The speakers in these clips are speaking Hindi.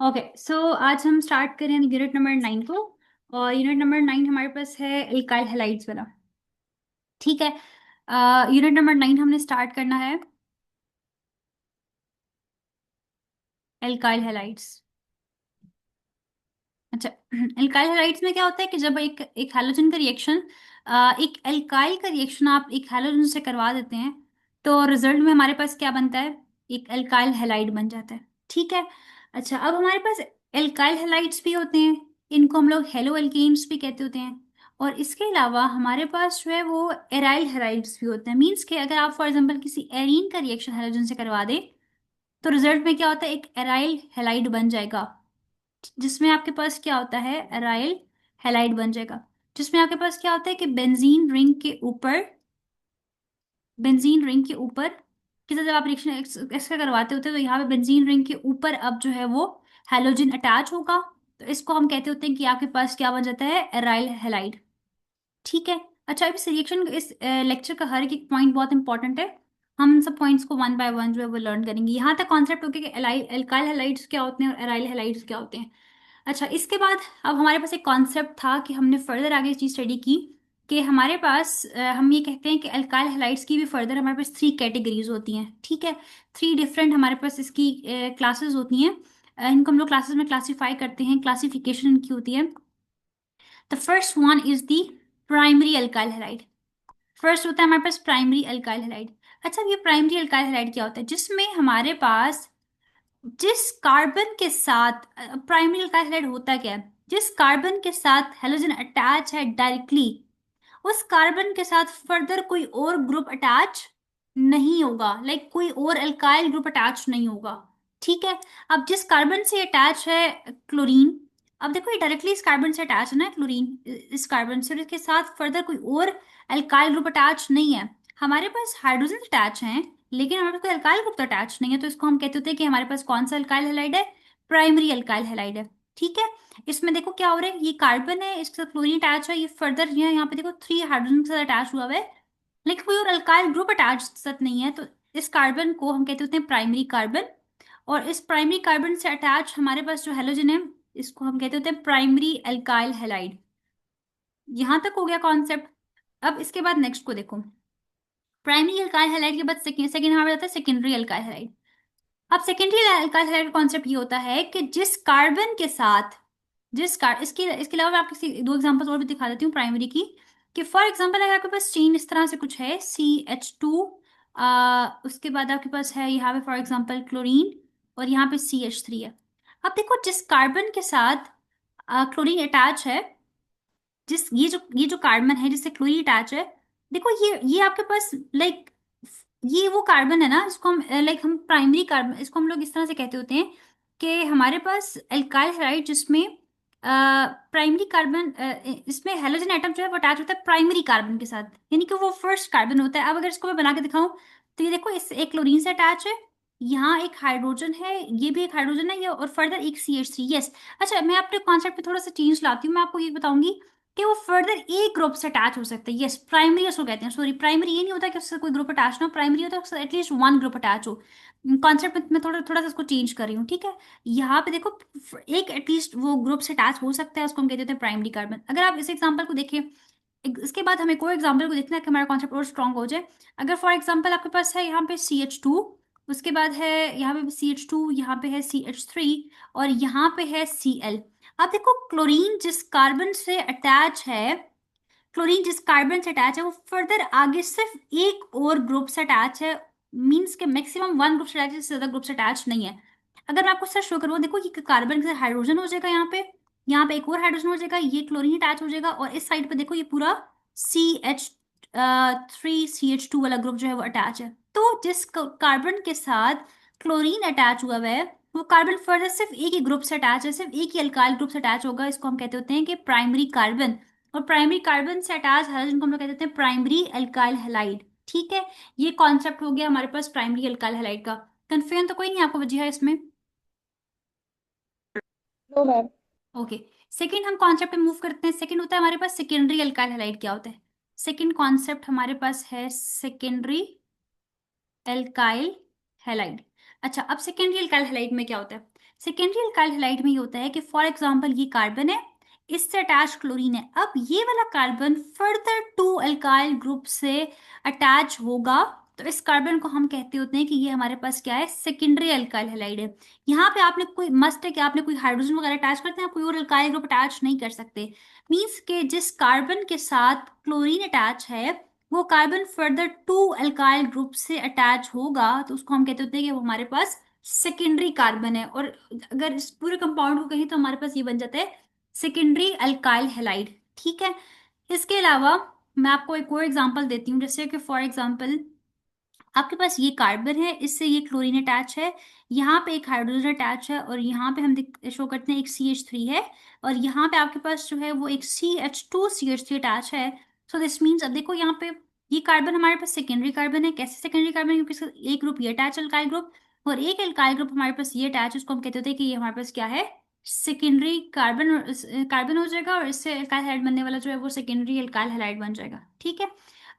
ओके सो आज हम स्टार्ट करें यूनिट नंबर 9 को। और यूनिट नंबर 9 हमारे पास है एल्काइल हैलाइड्स वाला। ठीक है। यूनिट नंबर 9 हमने स्टार्ट करना है एल्काइल हैलाइड्स। अच्छा। एल्काइल हैलाइड्स में क्या होता है कि जब एक एक हैलोजन का रिएक्शन, एक एल्काइल का रिएक्शन आप एक हैलोजन से करवा देते हैं तो रिजल्ट में हमारे पास क्या बनता है? एक एल्काइल हैलाइड बन जाता है। ठीक है। अच्छा, अब हमारे पास एल्काइल हैलाइड्स भी होते हैं। इनको हम लोग हेलो एल्केन्स भी कहते होते हैं। और इसके अलावा हमारे पास जो है वो एराइल हैलाइड्स भी होते हैं। मीन्स कि अगर आप फॉर एग्जांपल किसी एरीन का रिएक्शन हैलोजन से करवा दें तो रिजल्ट में क्या होता है? एक एराइल हैलाइड बन जाएगा। जिसमें आपके पास क्या होता है? एराइल हैलाइड बन जाएगा। जिसमें आपके पास क्या होता है कि बेंजीन रिंग के ऊपर किसी जब आप रिएक्शन एक्स्ट्रा करवाते होते हैं तो यहाँ पे बेंजीन रिंग के ऊपर अब जो है वो हैलोजन अटैच होगा। तो इसको हम कहते होते हैं कि आपके पास क्या बन जाता है? Aryl halide. ठीक है। अच्छा, अब इस रिएक्शन इस लेक्चर का हर एक पॉइंट बहुत इंपॉर्टेंट है। हम इन सब पॉइंट्स को वन बाय वन जो है वो लर्न करेंगे। यहाँ तक कॉन्सेप्ट हो गया कि एल्काइल हैलाइड्स क्या होते हैं और एराइल हैलाइड्स क्या होते हैं। अच्छा, इसके बाद अब हमारे पास एक कॉन्सेप्ट था कि हमने फर्दर आगे चीज स्टडी की कि हमारे पास हम ये कहते हैं कि अल्काइल हैलाइड्स की भी फर्दर हमारे पास 3 कैटेगरीज होती हैं। ठीक है। 3 डिफरेंट हमारे पास इसकी क्लासेस होती हैं। इनको हम लोग क्लासेस में क्लासीफाई करते हैं। क्लासिफिकेशन इनकी होती है। The first one is the primary alkyl halide. First होता है हमारे पास प्राइमरी अल्काइल हैलाइड। अच्छा, अब ये प्राइमरी अल्काइल हैलाइड क्या होता है? जिसमें हमारे पास जिस कार्बन के साथ प्राइमरी अल्काइल हैलाइड होता क्या है? जिस कार्बन के साथ हेलोजन अटैच है डायरेक्टली, उस कार्बन के साथ फर्दर कोई और ग्रुप अटैच नहीं होगा। लाइक कोई और अल्काइल ग्रुप अटैच नहीं होगा। ठीक है। अब जिस कार्बन से अटैच है क्लोरीन, अब देखो ये डायरेक्टली इस कार्बन से अटैच है ना क्लोरीन, इस कार्बन से, और इसके साथ फर्दर कोई और अल्काइल ग्रुप अटैच नहीं है। हमारे पास हाइड्रोजन अटैच हैं लेकिन हमारे पास कोई अल्काइल ग्रुप तो अटैच नहीं है। तो इसको हम कहते होते हैं कि हमारे पास कौन सा अल्काइल हैलाइड है? प्राइमरी अल्काइल हैलाइड है। ठीक है। इसमें देखो क्या हो रहा है, ये कार्बन है, इसके साथ क्लोरीन अटैच है, ये फर्दर यहाँ पे देखो 3 हाइड्रोजन के साथ अटैच हुआ हुआ है लेकिन कोई और अल्काइल ग्रुप अटैच साथ नहीं है। तो इस कार्बन को हम कहते होते हैं प्राइमरी कार्बन। और इस प्राइमरी कार्बन से अटैच हमारे पास जो हेलोजन है, इसको हम कहते होते हैं प्राइमरी अल्काइल हैलाइड। यहां तक हो गया कॉन्सेप्ट। अब इसके बाद नेक्स्ट को देखो। प्राइमरी अल्काइल हैलाइड के बाद सेकेंड सेकेंड हमारा आता है सेकेंडरी अल्काइल हैलाइड। अब सेकेंडरी अल्काइल हैलाइड का कॉन्सेप्ट ये होता है कि जिस कार्बन के साथ जिस कार इसके इसके अलावा मैं आपको 2 एग्जांपल्स और भी दिखा देती हूँ प्राइमरी की। कि फॉर एग्जांपल अगर आपके पास चेन इस तरह से कुछ है CH2, उसके बाद आपके पास है यहाँ पे फॉर एग्जांपल क्लोरीन, और यहाँ पे CH3 है। अब देखो जिस कार्बन के साथ क्लोरीन अटैच है, जिस ये जो कार्बन है जिससे क्लोरीन अटैच है, देखो ये आपके पास लाइक ये वो कार्बन है ना, इसको हम लाइक हम प्राइमरी कार्बन, इसको हम लोग इस तरह से कहते होते हैं कि हमारे पास एल्काइल हैलाइड जिसमें प्राइमरी कार्बन, इसमें हेलोजन एटम जो है वो अटैच होता है प्राइमरी कार्बन के साथ, यानी कि वो फर्स्ट कार्बन होता है। अब अगर इसको मैं बना के दिखाऊं तो ये देखो इस एक क्लोरीन से अटैच है, यहाँ एक हाइड्रोजन है, ये भी एक हाइड्रोजन है, ये और फर्दर एक CH3। यस। अच्छा, मैं अपने कॉन्सेप्ट पे थोड़ा सा चेंज लाती हूँ। मैं आपको ये बताऊंगी कि वो फर्दर एक ग्रुप से अटैच हो सकता है। यस, प्राइमरी उसको कहते हैं। सॉरी, प्राइमरी ये नहीं होता कि उससे कोई ग्रुप अटैच ना हो, प्राइमरी होता है उससे एटलीस्ट वन ग्रुप अटैच हो। कॉन्सेप्ट में थोड़ा थोड़ा सा इसको चेंज कर रही हूँ। ठीक है। यहाँ पे देखो एक एटलीस्ट वो ग्रुप से अटैच हो सकता है, उसको हम कहते हैं प्राइमरी कार्बन। अगर आप इस एग्जाम्पल को देखें, इसके बाद हमें कोई एग्जाम्पल को देखना है कि हमारा कॉन्सेप्ट और स्ट्रॉन्ग हो जाए। अगर फॉर एग्जाम्पल आपके पास है यहाँ पे CH2, उसके बाद है यहाँ पे CH2, यहाँ पे है CH3, और यहाँ पे है Cl। अब देखो क्लोरीन जिस कार्बन से अटैच है, क्लोरीन जिस कार्बन से अटैच है वो फर्दर आगे सिर्फ एक और ग्रुप से अटैच है। मीन्स के मैक्सिमम वन ग्रुप से अटैच है, इससे ज्यादा ग्रुप से अटैच नहीं है। अगर मैं आपको सर शो करूँ, देखो ये कार्बन के साथ हाइड्रोजन हो जाएगा, यहाँ पे एक और हाइड्रोजन हो जाएगा, ये क्लोरीन अटैच हो जाएगा, और इस साइड पे देखो ये पूरा CH3 CH2 वाला ग्रुप जो है वो अटैच है। तो जिस कार्बन के साथ क्लोरीन अटैच हुआ हुआ है वो कार्बन फर्दर सिर्फ एक ही ग्रुप से अटैच है, सिर्फ एक ही अल्काइल ग्रुप से अटैच होगा। इसको हम कहते होते हैं कि प्राइमरी कार्बन। और प्राइमरी कार्बन से अटैच हाइड्रोजन को हम लोग कहते हैं प्राइमरी अल्काइल हैलाइड। ठीक है। ये कॉन्सेप्ट हो गया हमारे पास प्राइमरी अल्काइल हैलाइड का। कंफ्यूजन तो कोई नहीं आपको बची है इसमें? No ma'am. ओके। सेकंड हम कॉन्सेप्ट पे मूव करते हैं। सेकंड होता है हमारे पास सेकेंडरी अल्काइल हैलाइड। क्या होता है सेकंड कॉन्सेप्ट? हमारे पास है सेकेंडरी एल्काइल हैलाइड। अच्छा, अब सेकेंडरी एल्काइल हैलाइड में क्या होता है? सेकेंडरी अल्काइल हैलाइड में ये होता है कि फॉर एग्जांपल ये कार्बन है, इससे अटैच क्लोरीन है, अब ये वाला carbon further to alkyl group से अटैच होगा, तो इस कार्बन को हम कहते होते हैं कि ये हमारे पास क्या है, सेकेंडरी अल्काइल हैलाइड है। यहाँ पे आपने कोई मस्ट है कि आपने कोई हाइड्रोजन वगैरह अटैच करते हैं, आप कोई और अल्काइल ग्रुप अटैच नहीं कर सकते। मीन्स के जिस कार्बन के साथ क्लोरीन अटैच है वो carbon further to alkyl group से अटैच होगा, तो उसको हम कहते होते हैं कि वो हमारे पास सेकेंडरी कार्बन है। और अगर इस पूरे कंपाउंड को कहें तो हमारे पास ये बन जाता है सेकेंडरी अल्काइल हैलाइड। ठीक है। इसके अलावा मैं आपको एक और एग्जांपल देती हूँ, जैसे कि फॉर एग्जांपल आपके पास ये कार्बन है, इससे ये क्लोरीन अटैच है, यहाँ पे एक हाइड्रोजन अटैच है, और यहाँ पे हम शो करते हैं एक CH3 है, और यहाँ पे आपके पास जो है वो एक CH2CH3 अटैच है। सो दिस मीन्स, अब देखो यहाँ पे ये कार्बन हमारे पास सेकेंडरी कार्बन है। कैसे सेकेंडरी कार्बन? क्योंकि इसका एक ग्रुप ये अटैच अल्काइल ग्रुप, और एक अल्काइल ग्रुप हमारे पास ये अटैच, उसको हम कहते होते हैं कि ये हमारे पास क्या है, सेकेंडरी कार्बन। कार्बन हो जाएगा, और इससे अल्काइल हैलाइड बनने वाला जो है वो सेकेंडरी अल्काइल हैलाइड बन जाएगा। ठीक है।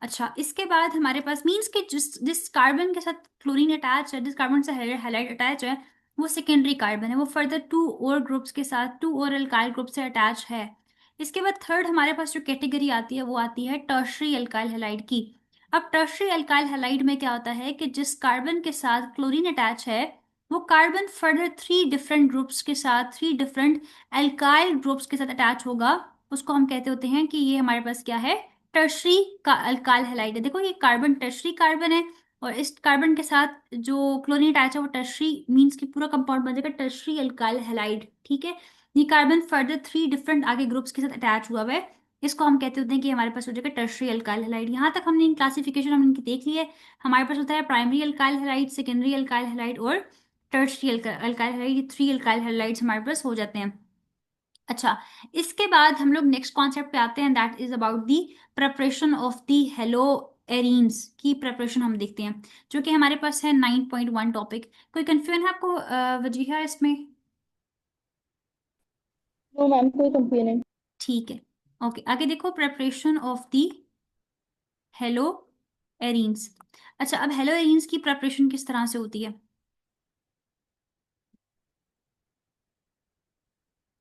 अच्छा, इसके बाद हमारे पास मीन्स के जिस जिस कार्बन के साथ क्लोरीन अटैच है, जिस कार्बन से हैलाइड अटैच है, वो सेकेंडरी कार्बन है, वो फर्दर टू और ग्रुप्स के साथ, टू और अल्काइल ग्रुप से अटैच है। इसके बाद थर्ड हमारे पास जो कैटेगरी आती है वो आती है टर्शरी अल्काइल हैलाइड की। अब टर्शरी अल्काइल हैलाइड में क्या होता है कि जिस कार्बन के साथ क्लोरीन अटैच है वो carbon further three different groups के साथ, थ्री डिफरेंट अल्काइल ग्रुप्स के साथ अटैच होगा, उसको हम कहते होते हैं कि ये हमारे पास क्या है, टर्शरी का अल्काइल हैलाइड है। देखो ये कार्बन टर्शरी कार्बन है, और इस कार्बन के साथ जो क्लोरीन अटैच है वो टर्शरी मीन्स कि पूरा कंपाउंड बन जाएगा टर्शरी अल्काइल हैलाइड। ठीक है। ये कार्बन फर्दर थ्री डिफरेंट आगे ग्रुप्स के साथ अटैच हुआ है, इसको हम कहते होते हैं कि हमारे पास हो जाएगा टर्शरी अल्काइल हैलाइड। यहाँ तक हमने क्लासिफिकेशन हम इनकी देख ली है। हमारे पास होता है primary alkyl halide, secondary alkyl halide और टर्शरी अल्काइल हैलाइड। ये थ्री अल्काइल हैलाइड्स हमारे पास हो जाते हैं। अच्छा, इसके बाद हम लोग नेक्स्ट कॉन्सेप्ट पे आते हैं, that is about the preparation of the hello arenes की प्रिपरेशन हम देखते हैं, जो कि हमारे पास है 9.1 टॉपिक। कोई कंफ्यूजन है आपको वजीहा इसमें? नो मैम, कोई कंप्लेन नहीं। ठीक है। ओके, आगे देखो, preparation of the hello arenes. अच्छा, अब हेलो एरीन्स की प्रिपरेशन किस तरह से होती है?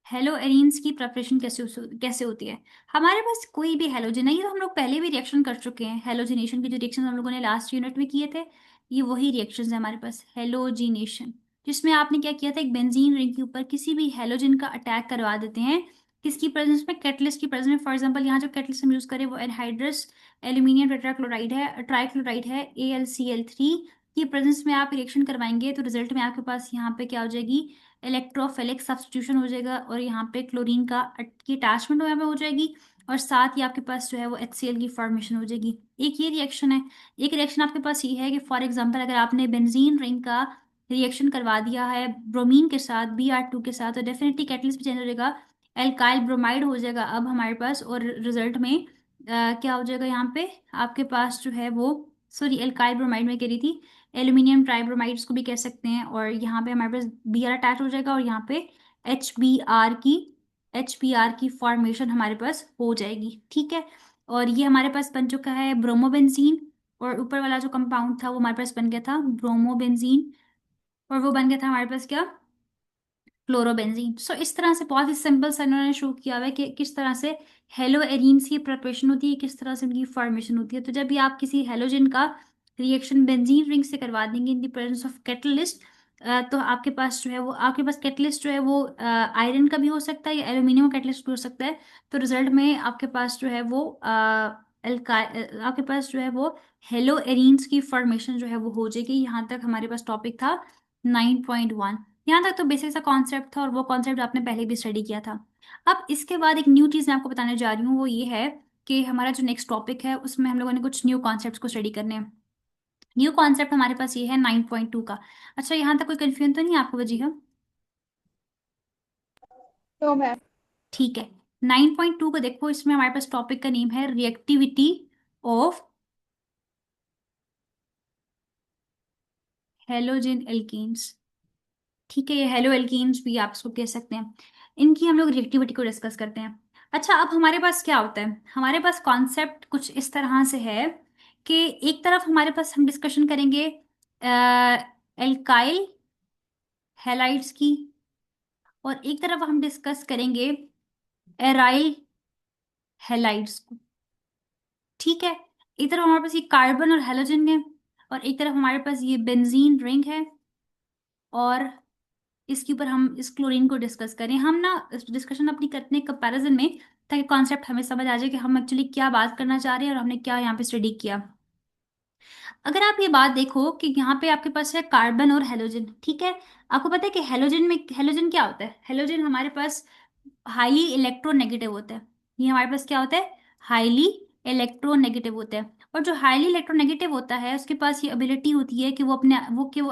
हेलो एरीन्स की प्रिपरेशन कैसे होती है? हमारे पास कोई भी हेलोजन है, ये तो हम लोग पहले भी रिएक्शन कर चुके हैं, हेलोजिनेशन के जो रिएक्शन हम लोगों ने लास्ट यूनिट में किए थे, ये वही रिएक्शंस है हमारे पास, हेलोजिनेशन, जिसमें आपने क्या किया था, एक बेंजीन रिंग के ऊपर किसी भी हेलोजन का अटैक करवा देते हैं, किसकी प्रेजेंस में, कैटलिस्ट की प्रेजेंस में। फॉर एग्जाम्पल यहाँ जो कैटलिस्ट हम यूज करें वो एनहाइड्रस एल्यूमिनियम टेट्राक्लोराइड है, ट्राइक्लोराइड है, AlCl3 की प्रेजेंस में आप रिएक्शन करवाएंगे, तो रिजल्ट में आपके पास यहाँ पे क्या हो जाएगी, इलेक्ट्रोफिलिक सब्स्टिट्यूशन हो जाएगा, और यहाँ पे क्लोरीन का की अटैचमेंट यहाँ पे हो जाएगी, और साथ ही आपके पास जो है वो HCl की फॉर्मेशन हो जाएगी। एक ये रिएक्शन है। एक रिएक्शन आपके पास ये है कि फॉर एग्जांपल अगर आपने बेंजीन रिंग का रिएक्शन करवा दिया है ब्रोमीन के साथ, Br2 के साथ, तो डेफिनेटली कैटलिस्ट भी चेंज हो जाएगा, एल्काइल ब्रोमाइड हो जाएगा अब हमारे पास, और रिजल्ट में क्या हो जाएगा यहाँ पे आपके पास जो है वो, सॉरी एल्काइल ब्रोमाइड में कह रही थी, एल्यूमिनियम ट्राइब्रोमाइड इसको भी कह सकते हैं, और यहाँ पे हमारे पास Br अटैच हो जाएगा, और यहाँ पे एच बी आर की फॉर्मेशन हमारे पास हो जाएगी। ठीक है। और ये हमारे पास बन चुका है ब्रोमोबेंजीन, और ऊपर वाला जो कंपाउंड था वो हमारे पास बन गया था ब्रोमोबेंजीन, और वो बन गया था हमारे पास क्या, क्लोरोबेंजीन। सो इस तरह से बहुत ही सिंपल सा इन्होंने शो किया हुआ है कि किस तरह से हेलो एरीन्स की प्रिपरेशन होती है, किस तरह से उनकी फॉर्मेशन होती है। तो जब भी आप किसी हेलोजन का रिएक्शन बेंजीन रिंग से करवा देंगे in the presence of catalyst, तो आपके पास जो है वो, आपके पास कैटलिस्ट जो है वो आयरन का भी हो सकता है या एल्यूमिनियम कैटलिस्ट भी हो सकता है, तो रिजल्ट में आपके पास जो है वो आपके पास जो है वो हेलो एरीन्स की फॉर्मेशन जो है वो हो जाएगी। यहाँ तक हमारे पास टॉपिक था 9.1। यहाँ तक तो बेसिक सा कॉन्सेप्ट था, और वो कॉन्सेप्ट आपने पहले भी स्टडी किया था। अब इसके बाद एक न्यू चीज़ मैं आपको बताने जा रही हूँ, वो ये है कि हमारा जो नेक्स्ट टॉपिक है उसमें हम लोगों ने कुछ न्यू कॉन्सेप्ट्स को स्टडी करने हैं। न्यू कॉन्सेप्ट हमारे पास ये है 9.2 का। अच्छा, यहाँ तक कोई कंफ्यूजन तो नहीं है आपको वजीहा? No ma'am. ठीक है। 9.2 को देखो, इसमें हमारे पास टॉपिक का नेम है रिएक्टिविटी ऑफ हेलोजन एल्कीन्स। ठीक है, ये हेलो एल्कीन्स भी आप इसको कह सकते हैं। इनकी हम लोग रिएक्टिविटी को डिस्कस करते हैं। अच्छा, अब हमारे पास क्या होता है, हमारे पास कॉन्सेप्ट कुछ इस तरह से है कि एक तरफ हमारे पास हम डिस्कशन करेंगे एल्काइल हैलाइड्स की, और एक तरफ हम डिस्कस करेंगे एराइल हैलाइड्स को। ठीक है, एक तरफ हमारे पास ये कार्बन और हेलोजन है, और एक तरफ हमारे पास ये बेंजीन रिंग है, और इसके ऊपर हम इस क्लोरीन को डिस्कस करें। हम ना इस डिस्कशन अपनी करते हैं कंपैरिजन में, ताकि कॉन्सेप्ट हमें समझ आ जाए कि हम एक्चुअली क्या बात करना चाह रहे हैं और हमने क्या यहाँ पे स्टडी किया। अगर आप ये बात देखो कि यहाँ पे आपके पास है कार्बन और हेलोजन, ठीक है। आपको पता है कि हेलोजन क्या होता है? हेलोजन हमारे पास हाईली इलेक्ट्रोनेगेटिव होता है। ये हमारे पास क्या होता है? हाईली इलेक्ट्रोनेगेटिव होता है। और जो हाईली इलेक्ट्रोनेगेटिव होता है उसके पास ये एबिलिटी होती है कि वो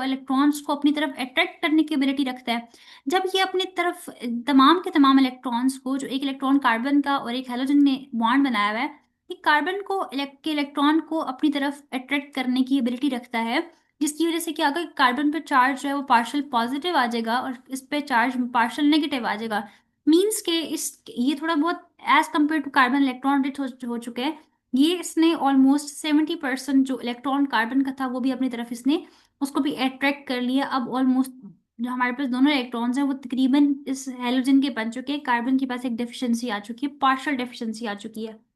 इलेक्ट्रॉन्स को अपनी तरफ अट्रैक्ट करने की एबिलिटी रखता है। जब ये अपनी तरफ तमाम के तमाम इलेक्ट्रॉन्स को, जो एक इलेक्ट्रॉन कार्बन का और एक हेलोजन ने बॉन्ड बनाया हुआ है, ये कार्बन को के इलेक्ट्रॉन को अपनी तरफ अट्रैक्ट करने की एबिलिटी रखता है, जिसकी वजह से क्या होगा कि कार्बन पे चार्ज जो है वो पार्शियल पॉजिटिव आ जाएगा और इस पे चार्ज पार्शियल नेगेटिव आ जाएगा। मीन्स के इस ये थोड़ा बहुत as compare to carbon electron rich हो चुके हैं। ये इसने ऑलमोस्ट 70% जो इलेक्ट्रॉन कार्बन का था वो भी अपनी तरफ इसने उसको भी अट्रैक्ट कर लिया। अब ऑलमोस्ट जो हमारे पास दोनों इलेक्ट्रॉन्स हैं वो तकरीबन इस हेलोजन के बन चुके हैं। कार्बन के पास एक डेफिशिएंसी आ चुकी है, पार्शियल डेफिशिएंसी आ चुकी है।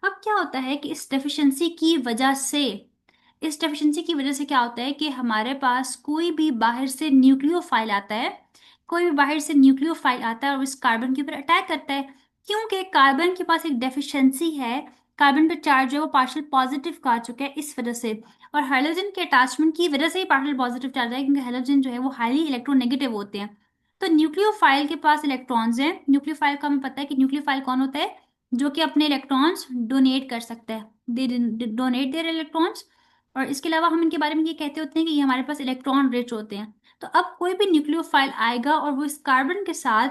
अब क्या होता है कि इस डेफिशिएंसी की वजह से क्या होता है कि हमारे पास कोई भी बाहर से न्यूक्लियोफाइल आता है, कोई भी बाहर से न्यूक्लियोफाइल आता है और इस कार्बन के ऊपर अटैक करता है। क्योंकि कार्बन के पास एक डेफिशिएंसी है, कार्बन पे चार्ज है वो पार्शियल पॉजिटिव का आ चुका है इस वजह से। और हाइड्रोजन के अटैचमेंट की वजह से ही पार्शियल पॉजिटिव चार्ज है, क्योंकि हाइड्रोजन जो है वो हाईली इलेक्ट्रोनेगेटिव होते हैं। तो न्यूक्लियोफाइल के पास इलेक्ट्रॉन्स हैं। न्यूक्लियोफाइल का हमें पता है कि न्यूक्लियोफाइल कौन होता है? जो कि अपने इलेक्ट्रॉन्स डोनेट कर सकता है, दे डोनेट देयर इलेक्ट्रॉन्स। और इसके अलावा हम इनके बारे में ये कहते होते हैं कि ये हमारे पास इलेक्ट्रॉन रिच होते हैं। तो अब कोई भी न्यूक्लियोफाइल आएगा और वो इस कार्बन के साथ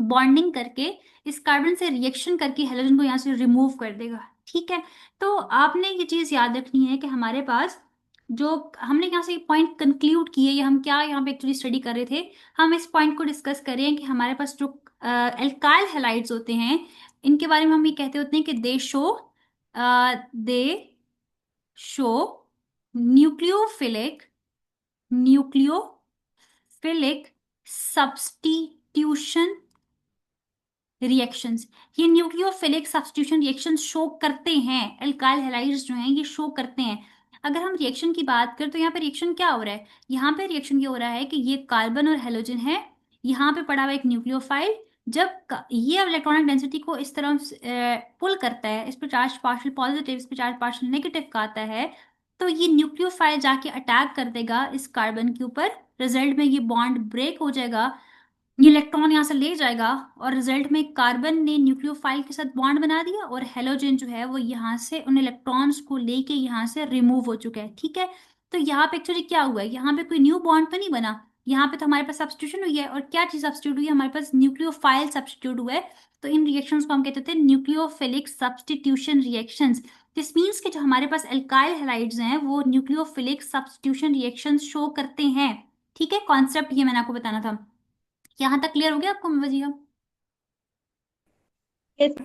बॉन्डिंग करके, इस कार्बन से रिएक्शन करके हेलोजन को यहाँ से रिमूव कर देगा। ठीक है, तो आपने ये चीज याद रखनी है कि हमारे पास जो हमने यहाँ से पॉइंट कंक्लूड किए, या हम क्या यहाँ पे एक्चुअली स्टडी कर रहे थे, हम इस पॉइंट को डिस्कस कर रहे हैं कि हमारे पास जो एल्काइल हैलाइड्स होते हैं, इनके बारे में हम ये कहते होते हैं कि दे show nucleophilic nucleophilic substitution reactions. ये न्यूक्लियोफिलिक सब्स्टिट्यूशन रिएक्शन शो करते हैं, एल्काइल हैलाइड्स जो हैं ये शो करते हैं। अगर हम रिएक्शन की बात करें तो यहाँ पे रिएक्शन क्या हो रहा है? यहाँ पे रिएक्शन ये हो रहा है कि ये कार्बन और हेलोजन है, यहाँ पे पड़ा हुआ एक न्यूक्लियोफाइल। जब ये इलेक्ट्रॉनिक डेंसिटी को इस तरह पुल करता है, इस पर चार्ज पार्शियल पॉजिटिव, इस पर चार्ज पार्शियल नेगेटिव का आता है, तो ये न्यूक्लियोफाइल जाके अटैक कर देगा इस कार्बन के ऊपर। रिजल्ट में ये बॉन्ड ब्रेक हो जाएगा, ये इलेक्ट्रॉन यहाँ से ले जाएगा, और रिजल्ट में कार्बन ने न्यूक्लियोफाइल के साथ बॉन्ड बना दिया, और हेलोजन जो है वो यहाँ से उन इलेक्ट्रॉन्स को लेके यहाँ से रिमूव हो चुका है। ठीक है, तो यहाँ पे एक्चुअली क्या हुआ है? यहाँ पे कोई न्यू बॉन्ड तो नहीं बना, यहाँ पे तो हमारे पास सब्स्टिट्यूशन हुई है। और क्या चीज सब्स्टिट्यूट हुई है? हमारे पास न्यूक्लियोफाइल सब्स्टिट्यूट हुआ है। तो इन रिएक्शंस को हम कहते हैं nucleophilic substitution reactions. This means कि जो हमारे पास एल्काइल हैलाइड्स हैं वो न्यूक्लियोफिलिक सब्स्टिट्यूशन रिएक्शंस शो करते हैं। ठीक है, कॉन्सेप्ट ये मैंने आपको बताना था। यहाँ तक क्लियर हो गया आपको वजीहा? Yes.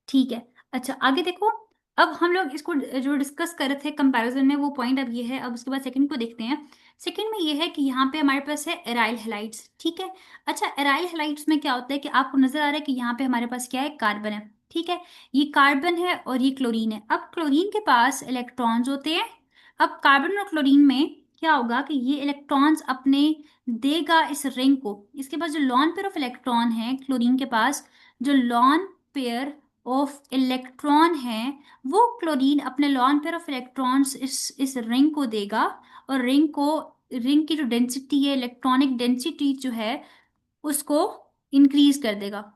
ठीक है। अच्छा, आगे देखो। अब हम लोग इसको जो डिस्कस कर रहे थे कंपैरिजन में, वो पॉइंट अब ये है। अब उसके बाद सेकंड को देखते हैं। सेकंड में ये है कि यहाँ पे हमारे पास है एराइल हैलाइड्स। ठीक है, अच्छा, एराइल हैलाइड्स में क्या होता है कि आपको नजर आ रहा है कि यहाँ पे हमारे पास क्या है? कार्बन है। ठीक है, ये कार्बन है और ये क्लोरीन है। अब क्लोरीन के पास इलेक्ट्रॉन्स होते हैं। अब कार्बन और क्लोरीन में क्या होगा कि ये इलेक्ट्रॉन्स अपने देगा इस रिंग को। इसके पास जो लॉन पेयर ऑफ इलेक्ट्रॉन है क्लोरीन के पास, जो लॉन पेयर ऑफ इलेक्ट्रॉन है, वो क्लोरीन अपने लॉन पेयर ऑफ इलेक्ट्रॉन्स इस रिंग को देगा। और रिंग की जो डेंसिटी है, इलेक्ट्रॉनिक डेंसिटी जो है, उसको इंक्रीज कर देगा।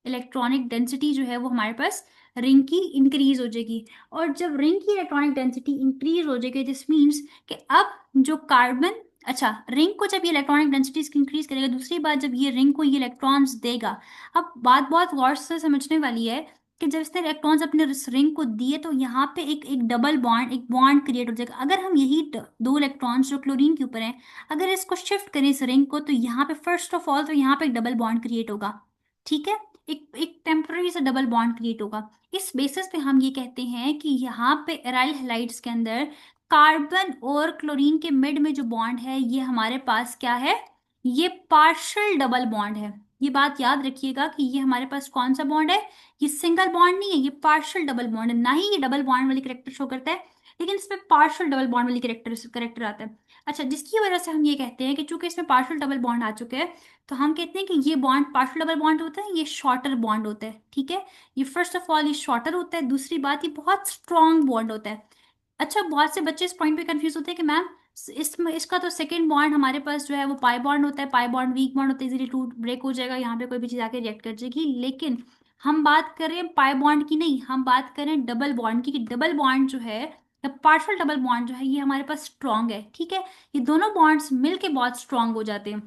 इलेक्ट्रॉनिक डेंसिटी जो है वो हमारे पास रिंग की इंक्रीज हो जाएगी। और जब रिंग की इलेक्ट्रॉनिक डेंसिटी इंक्रीज हो जाएगी, दिस मीन्स कि अब जो कार्बन, अच्छा, रिंग को जब ये इलेक्ट्रॉनिक डेंसिटी इंक्रीज करेगा, दूसरी बात जब ये रिंग को ये इलेक्ट्रॉन्स देगा। अब बात बहुत गौर से समझने वाली है कि जब इसने इलेक्ट्रॉन्स अपने रिंग को दिए तो यहाँ पे एक एक डबल बॉन्ड, एक बॉन्ड क्रिएट हो जाएगा। अगर हम यही दो इलेक्ट्रॉन्स जो क्लोरीन के ऊपर हैं, अगर इसको शिफ्ट करें इस रिंग को, तो यहाँ पे फर्स्ट ऑफ ऑल तो यहाँ पे एक डबल बॉन्ड क्रिएट होगा। ठीक है, एक एक टेम्पररी सा डबल बॉन्ड क्रिएट होगा। इस बेसिस पे हम ये कहते हैं कि यहाँ पे एराइल हैलाइड्स के अंदर कार्बन और क्लोरीन के मिड में जो बॉन्ड है, ये हमारे पास क्या है? ये पार्शियल डबल बॉन्ड है। ये बात याद रखिएगा कि ये हमारे पास कौन सा बॉन्ड है, ये सिंगल बॉन्ड नहीं है, ये पार्शियल डबल बॉन्ड है। ना ही ये डबल बॉन्ड वाली करेक्टर शो करता है, लेकिन इसमें पार्शियल डबल बॉन्ड वाली करेक्टर करेक्टर आता है। अच्छा, जिसकी वजह से हम ये कहते हैं कि चूंकि इसमें पार्शियल डबल बॉन्ड आ चुके हैं, तो हम कहते हैं कि ये बॉन्ड पार्शियल डबल बॉन्ड होता है, ये शॉर्टर बॉन्ड होता है। ठीक है, ये फर्स्ट ऑफ ऑल ये शॉर्टर होता है, दूसरी बात ये बहुत स्ट्रॉन्ग बॉन्ड होता है। अच्छा, बहुत से बच्चे इस पॉइंट पे कंफ्यूज होते हैं कि मैम इसमें इसका तो सेकंड बॉन्ड हमारे पास जो है वो पाई बॉन्ड होता है, पाई बॉन्ड वीक बॉन्ड होता है, इजीली टूट ब्रेक हो जाएगा, यहाँ पे कोई भी चीज आके रिएक्ट कर जाएगी। लेकिन हम बात कर रहे हैं पाई बॉन्ड की नहीं, हम बात कर रहे हैं डबल बॉन्ड की, कि डबल बॉन्ड जो है या पार्शियल डबल बॉन्ड जो है ये हमारे पास स्ट्रांग है। ठीक है, ये दोनों बॉन्ड्स मिलके बहुत स्ट्रांग हो जाते हैं,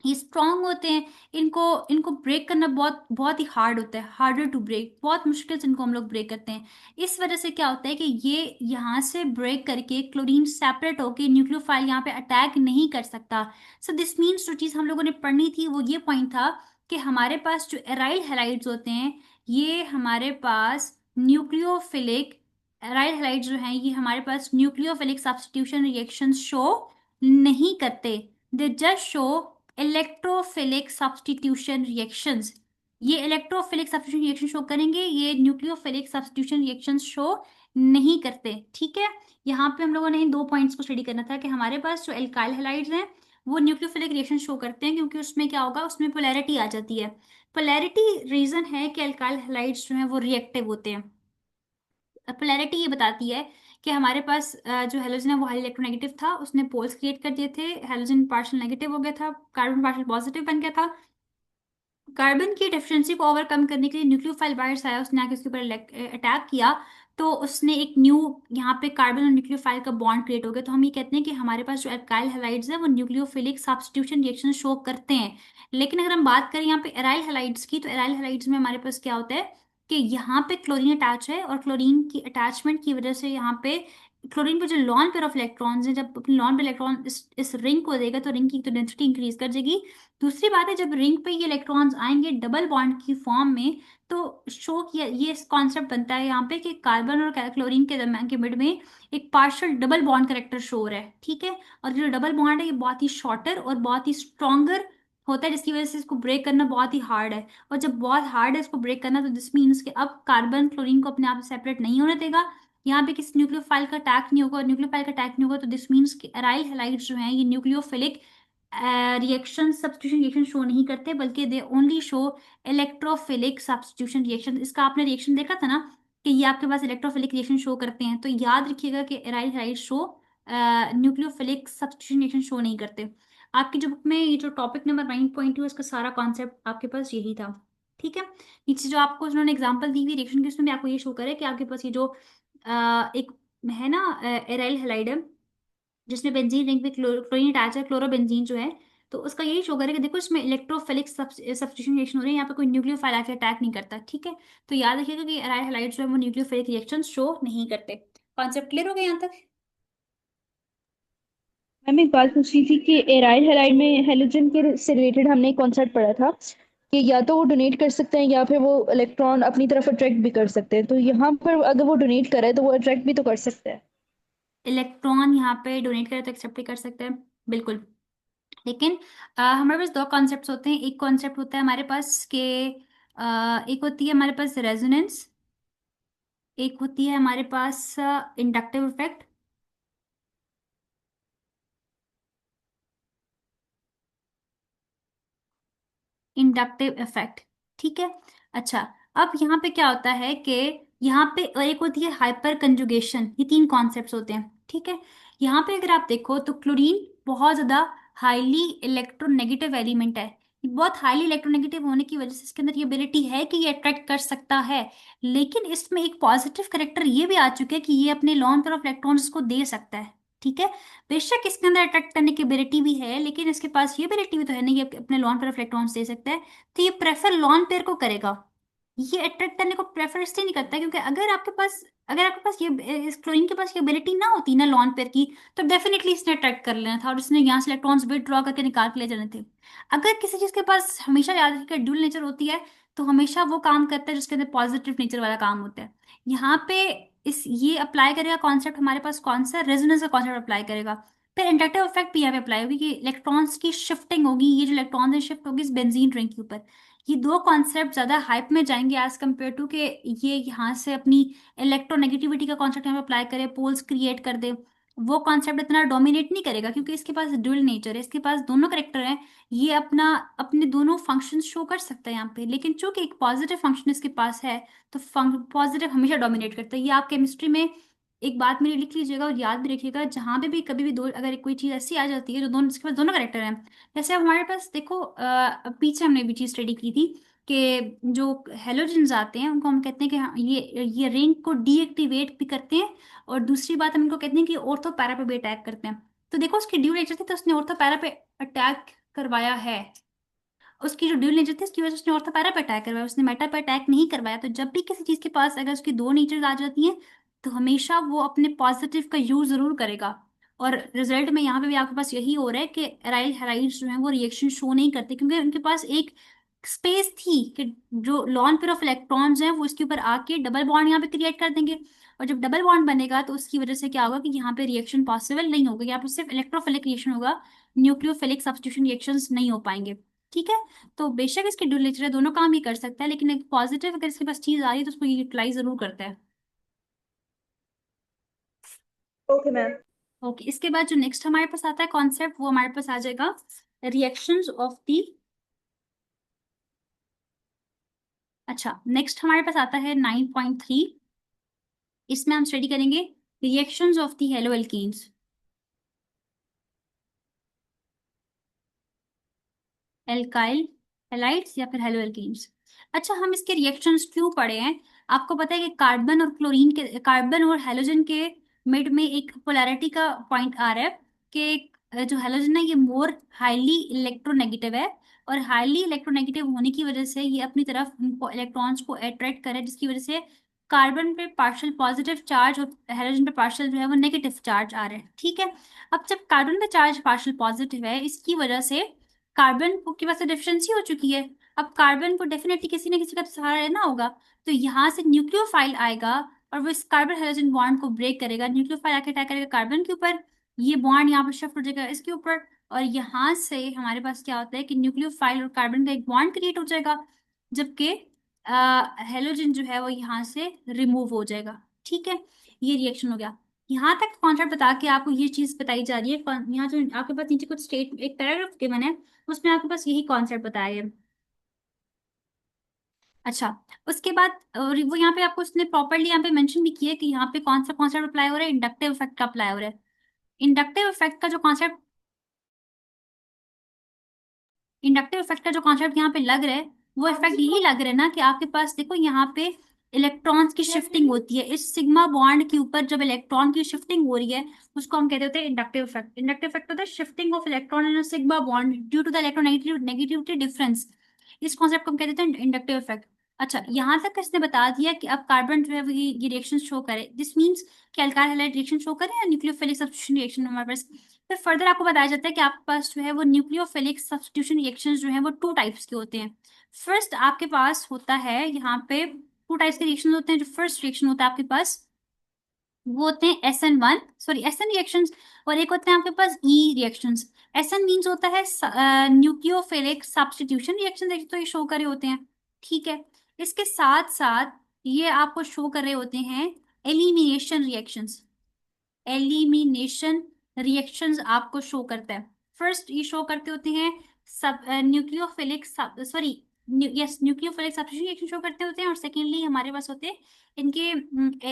ये स्ट्रांग होते हैं। इनको इनको ब्रेक करना बहुत बहुत ही हार्ड होता है, हार्डर टू ब्रेक, बहुत मुश्किल से इनको हम लोग ब्रेक करते हैं। इस वजह से क्या होता है कि ये यहाँ से ब्रेक करके क्लोरीन सेपरेट होके न्यूक्लियोफाइल यहाँ पे अटैक नहीं कर सकता। सो दिस मीन्स जो चीज़ हम लोगों ने पढ़नी थी वो ये पॉइंट था कि हमारे पास जो एराइल हैलाइड्स होते हैं, ये हमारे पास न्यूक्लियोफिलिक एराइल हैलाइड्स जो हैं ये हमारे पास न्यूक्लियोफिलिक सब्स्टिट्यूशन रिएक्शन शो नहीं करते, they just show electrophilic substitution reactions. ये इलेक्ट्रोफिलिक सब्स्टिट्यूशन रिएक्शन शो करेंगे, ये न्यूक्लियोफिलिक सब्स्टिट्यूशन रिएक्शन शो नहीं करते। ठीक है, यहाँ पे हम लोगों ने इन दो पॉइंट्स को स्टडी करना था कि हमारे पास जो एल्काइल हैलाइड्स हैं वो न्यूक्लियोफिलिक रिएक्शन शो करते हैं, क्योंकि उसमें क्या होगा, उसमें पोलैरिटी आ जाती है। पोलैरिटी रीजन है कि एल्काइल हैलाइड्स जो हैं वो रिएक्टिव होते हैं। पोलैरिटी ये बताती है कि हमारे पास जो हेलोजन है वो हाईली इलेक्ट्रोनेगेटिव था, उसने पोल्स क्रिएट कर दिए थे, हेलोजन पार्शियल नेगेटिव हो गया था, कार्बन पार्शियल पॉजिटिव बन गया था। कार्बन की डेफिशिएंसी को ओवरकम करने के लिए न्यूक्लियोफाइल वायरस आया, उसने आके उसके ऊपर अटैक किया, तो उसने एक न्यू यहाँ पे कार्बन और न्यूक्लियोफाइल का बॉन्ड क्रिएट हो गया। तो हम ये कहते हैं कि हमारे पास जो अल्काइल हैलाइड्स है वो न्यूक्लियोफिलिक सब्स्टिट्यूशन रिएक्शन शो करते हैं। लेकिन अगर हम बात करें यहाँ पे एराइल हैलाइड्स की, तो एराइल हैलाइड्स में हमारे पास क्या होता है कि यहाँ पे क्लोरीन अटैच है, और क्लोरीन की अटैचमेंट की वजह से यहाँ पे क्लोरीन पे जो लॉन पेयर ऑफ इलेक्ट्रॉन्स है, जब अपने लॉन पेयर इलेक्ट्रॉन इस रिंग को देगा तो रिंग की तो डेंसिटी इंक्रीज कर जाएगी। दूसरी बात है, जब रिंग पे ये इलेक्ट्रॉन्स आएंगे डबल बॉन्ड की फॉर्म में, तो शो किया ये कॉन्सेप्ट बनता है यहाँ पे कि कार्बन और क्लोरीन के दरम्यान के मिड में एक partial double bond character show हो रहा है। ठीक है, और जो डबल बॉन्ड है ये बहुत ही शॉर्टर और बहुत ही स्ट्रॉन्गर होता है, जिसकी वजह से इसको ब्रेक करना बहुत ही हार्ड है। और जब बहुत हार्ड है इसको ब्रेक करना, तो दिस मीन्स कि अब कार्बन क्लोरीन को अपने आप सेपरेट नहीं होने देगा, यहाँ पे किसी न्यूक्लियोफाइल का अटैक नहीं होगा, और न्यूक्लियोफाइल का अटैक नहीं होगा तो दिस मीन्स कि एराइल हैलाइड्स जो हैं ये nucleophilic reaction substitution reaction show नहीं करते, बल्कि they only show electrophilic substitution reaction. इसका आपने रिएक्शन देखा था ना कि ये आपके पास इलेक्ट्रोफिलिक रिएक्शन शो करते हैं, तो याद रखिएगा कि aryl halide show nucleophilic substitution reaction show नहीं करते। आपकी जो बुक में ये जो टॉपिक नंबर 9.2 इसका सारा कॉन्सेप्ट आपके पास यही था। ठीक है, नीचे जो आपको उन्होंने एग्जांपल दी हुई रिएक्शन की उसमें भी आपको ये शो करे कि आपके पास ये जो एक है ना एराइल हैलाइड है जिसमें बेंजीन रिंग पे क्लोरीन अटैच है, क्लोरोबेंजीन जो है, तो उसका यही शो करेगा देखो इसमें इलेक्ट्रोफिलिक सब्स्टिट्यूशन रिएक्शन हो रही है, यहाँ पे कोई न्यूक्लियोफाइल आके अटैक नहीं करता। ठीक है, तो याद रखिएगा कि एराइल हैलाइड जो है वो न्यूक्लियोफिलिक रिएक्शन शो नहीं करते। कॉन्सेप्ट क्लियर हो गया यहाँ तक? मैम एक बात पूछ रही थी कि एराइल हैलाइड में हेलोजन के से रिलेटेड हमने एक कॉन्सेप्ट पढ़ा था कि या तो वो डोनेट कर सकते हैं या फिर वो इलेक्ट्रॉन अपनी तरफ अट्रैक्ट भी कर सकते हैं, तो यहाँ पर अगर वो डोनेट करे तो वो अट्रैक्ट भी तो कर सकते हैं। इलेक्ट्रॉन यहाँ पे डोनेट करे तो एक्सेप्ट भी कर सकते हैं, बिल्कुल। लेकिन हमारे पास दो कॉन्सेप्ट होते हैं, एक कॉन्सेप्ट होता है हमारे पास के एक होती है हमारे पास रेजोनेंस, एक होती है हमारे पास इंडक्टिव इफेक्ट। इंडक्टिव इफेक्ट, ठीक है। अच्छा, अब यहाँ पे क्या होता है कि यहाँ पे और एक होती है हाइपर कंजुगेशन, ये तीन कॉन्सेप्ट्स होते हैं। ठीक है, यहाँ पे अगर आप देखो तो क्लोरीन बहुत ज्यादा हाईली इलेक्ट्रोनेगेटिव एलिमेंट है, ये बहुत हाईली इलेक्ट्रोनेगेटिव होने की वजह से इसके अंदर ये एबिलिटी है कि ये अट्रैक्ट कर सकता है। लेकिन इसमें एक पॉजिटिव करेक्टर ये भी आ चुका है कि ये अपने लॉन पेयर ऑफ इलेक्ट्रॉन्स को दे सकता है। ठीक है, बेशक इसके अंदर अट्रैक्ट करने की एबिलिटी भी है, लेकिन इसके पास ये एबिलिटी भी तो है नहीं कि अपने lawn pair of electrons they सकता है। तो ये प्रेफर लॉन पेयर को करेगा, ये अट्रैक्ट करने को प्रेफर इसलिए नहीं करता क्योंकि अगर आपके पास ये इस क्लोरीन के पास ये एबिलिटी ना होती ना लॉन पेयर की, तो डेफिनेटली इसने अट्रैक्ट कर लेना था और इसने यहाँ से इलेक्ट्रॉन्स विदड्रॉ करके निकाल के ले जाने थे। अगर किसी चीज के पास हमेशा याद रखिएगा ड्यूल नेचर होती है, तो हमेशा वो काम करता है जिसके अंदर पॉजिटिव नेचर वाला काम होता है। यहाँ पे इस ये अप्लाई करेगा कॉन्सेप्ट हमारे पास कौन सा, रेजोनेंस का कॉन्सेप्ट अप्लाई करेगा। फिर इंडक्टिव इफेक्ट भी यहाँ पे अप्लाई होगी कि इलेक्ट्रॉन्स की शिफ्टिंग होगी, ये जो इलेक्ट्रॉन्स है शिफ्ट होगी इस बेंजीन रिंग के ऊपर। ये दो कॉन्सेप्ट ज्यादा हाइप में जाएंगे एज कम्पेयर टू के ये यहाँ से अपनी इलेक्ट्रोनेगेटिविटी का कॉन्सेप्ट यहाँ पे अप्लाई करे, पोल्स क्रिएट कर दे। वो कॉन्सेप्ट इतना डोमिनेट नहीं करेगा क्योंकि इसके पास ड्यूअल नेचर है, इसके पास दोनों करेक्टर हैं। ये अपना अपने दोनों फंक्शन शो कर सकता है यहाँ पे, लेकिन चूंकि एक पॉजिटिव फंक्शन इसके पास है तो पॉजिटिव हमेशा डोमिनेट करता है। ये आप केमिस्ट्री में एक बात मेरी लिख लीजिएगा और याद भी रखिएगा, जहां पे भी कभी भी दो अगर कोई चीज ऐसी आ जाती है जो दोनों जिसके पास दोनों करेक्टर हैं। जैसे अब हमारे पास देखो पीछे हमने भी चीज स्टडी की थी कि जो हेलोजेंस आते हैं उनको हम कहते हैं कि हाँ, ये रिंग को डीएक्टिवेट भी करते हैं। और दूसरी बात हम इनको कहते हैं कि ऑर्थो पैरा पे भी अटैक करते हैं। तो देखो उसकी ड्यू नेचर थी तो उसने ऑर्थो पैरा पे अटैक करवाया है। उसकी जो ड्यूल नेचर थी उसकी वजह से उसने ऑर्थो पैरा पे अटैक करवाया, उसने मेटा पे अटैक नहीं करवाया। तो जब भी किसी चीज के पास अगर उसकी दो नेचर आ जाती हैं तो हमेशा वो अपने पॉजिटिव का यूज जरूर करेगा। और रिजल्ट में यहाँ पे भी आपके पास यही हो रहा है कि एराइल हैलाइड्स जो है वो रिएक्शन शो नहीं करते क्योंकि उनके पास एक स्पेस थी कि जो लॉन पेयर ऑफ इलेक्ट्रॉन्स हैं वो इसके ऊपर आके डबल बॉन्ड यहाँ पे क्रिएट कर देंगे। और जब डबल बॉन्ड बनेगा तो उसकी वजह से क्या होगा कि यहाँ पे रिएक्शन पॉसिबल नहीं होगा, यहाँ पे सिर्फ इलेक्ट्रोफिलिक रिएक्शन होगा, न्यूक्लियोफिलिक सब्स्टिट्यूशन रिएक्शंस नहीं हो पाएंगे। ठीक है। तो बेशक इसके ड्यूल नेचर है, दोनों काम ही कर सकता है, लेकिन एक पॉजिटिव अगर इसके पास चीज आ रही है तो उसको यूटिलाइज जरूर करता है। Okay ma'am. ओके, इसके बाद जो नेक्स्ट हमारे पास आता है कॉन्सेप्ट वो हमारे पास आ जाएगा रिएक्शंस ऑफ दी। अच्छा, नेक्स्ट हमारे पास आता है 9.3। इसमें हम स्टडी करेंगे reactions of the hello alkenes, alkyl halides या फिर हेलो एल्कीन्स। अच्छा, हम इसके रिएक्शंस क्यों पढ़े हैं? आपको पता है कि कार्बन और क्लोरीन के, कार्बन और हेलोजन के मिड में एक पोलैरिटी का पॉइंट आ रहा है कि जो हेलोजन है ये मोर हाईली इलेक्ट्रोनेगेटिव है। और हाईली इलेक्ट्रोनेगेटिव होने की वजह से ये अपनी तरफ इलेक्ट्रॉन्स को अट्रैक्ट करे, जिसकी वजह से कार्बन पे पार्शियल पॉजिटिव चार्ज और हेलोजन पे पार्शियल जो है वो नेगेटिव चार्ज आ रहे हैं। ठीक है। अब जब कार्बन पे चार्ज पार्शियल पॉजिटिव है इसकी वजह से कार्बन को के पास डिफिशिएंसी हो चुकी है। अब कार्बन को डेफिनेटली किसी ना किसी का तो सहारा लेना होगा। तो यहाँ से न्यूक्लियोफाइल आएगा और वो इस कार्बन हाइड्रोजन बॉन्ड को ब्रेक करेगा, न्यूक्लियोफाइल आके अटैक करेगा कार्बन के ऊपर। ये बॉन्ड यहाँ पर शिफ्ट हो जाएगा इसके ऊपर। और यहाँ से हमारे पास क्या होता है कि न्यूक्लियोफाइल और कार्बन का एक बॉन्ड क्रिएट हो जाएगा, जबकि हेलोजन जो है वो यहाँ से रिमूव हो जाएगा। ठीक है। ये रिएक्शन हो गया। यहाँ तक कॉन्सेप्ट बता के आपको ये चीज बताई जा रही है। यहाँ जो आपके पास नीचे कुछ स्टेट एक पैराग्राफ गिवन है उसमें आपके पास यही कॉन्सेप्ट बताया है। अच्छा, उसके बाद और वो यहाँ पे आपको उसने प्रॉपरली यहाँ पे मेंशन भी किया है कि यहाँ पे कौन सा कॉन्सेप्ट अप्लाई हो रहा है, इंडक्टिव इफेक्ट का अप्लाई हो रहा है। इंडक्टिव इफेक्ट का जो कॉन्सेप्ट इंडक्टिव इफेक्ट का जो कॉन्सेप्ट यहाँ पे लग रहा है वो इफेक्ट यही लग रहा है ना कि आपके पास देखो यहाँ पे इलेक्ट्रॉन्स की शिफ्टिंग होती है इस सिग्मा बॉन्ड के ऊपर। जब इलेक्ट्रॉन की शिफ्टिंग हो रही है उसको हम कहते होते हैं इंडक्टिव इफेक्ट। इंडक्टिव इफेक्ट होता है shifting of electron in sigma bond due to the electronegativity difference. इस कॉन्सेप्ट को हम कहते हैं इंडक्टिव इफेक्ट। अच्छा, यहाँ तक इसने बता दिया कि अब कार्बन जो है वो ये रिएक्शन शो करे, दिस मीन्स कि अल्काइल हैलाइड रिएक्शन शो करे या न्यूक्लियोफिलिक सब्स्टिट्यूशन रिएक्शन हमारे पास। फिर फर्दर आपको बताया जाता है कि आपके पास जो है वो न्यूक्लियोफिलिक सब्स्टिट्यूशन रिएक्शंस जो है वो टू टाइप्स के होते हैं। फर्स्ट आपके पास होता है यहाँ पे टू टाइप्स के रिएक्शन होते हैं। जो फर्स्ट रिएक्शन होता है आपके पास वो होते हैं SN1, सॉरी SN रिएक्शंस। और एक होते हैं आपके पास ई रिएक्शंस। SN मीन्स होता है न्यूक्लियोफिलिक सब्स्टिट्यूशन रिएक्शन, तो ये शो कर रहे होते हैं। ठीक है। इसके साथ साथ ये आपको शो कर रहे होते हैं एलिमिनेशन रिएक्शंस। एलिमिनेशन रिएक्शंस आपको शो करता है। फर्स्ट ये शो करते होते हैं सब nucleophilic, sorry yes nucleophilic substitution reaction show करते होते हैं। और सेकेंडली हमारे पास होते हैं इनके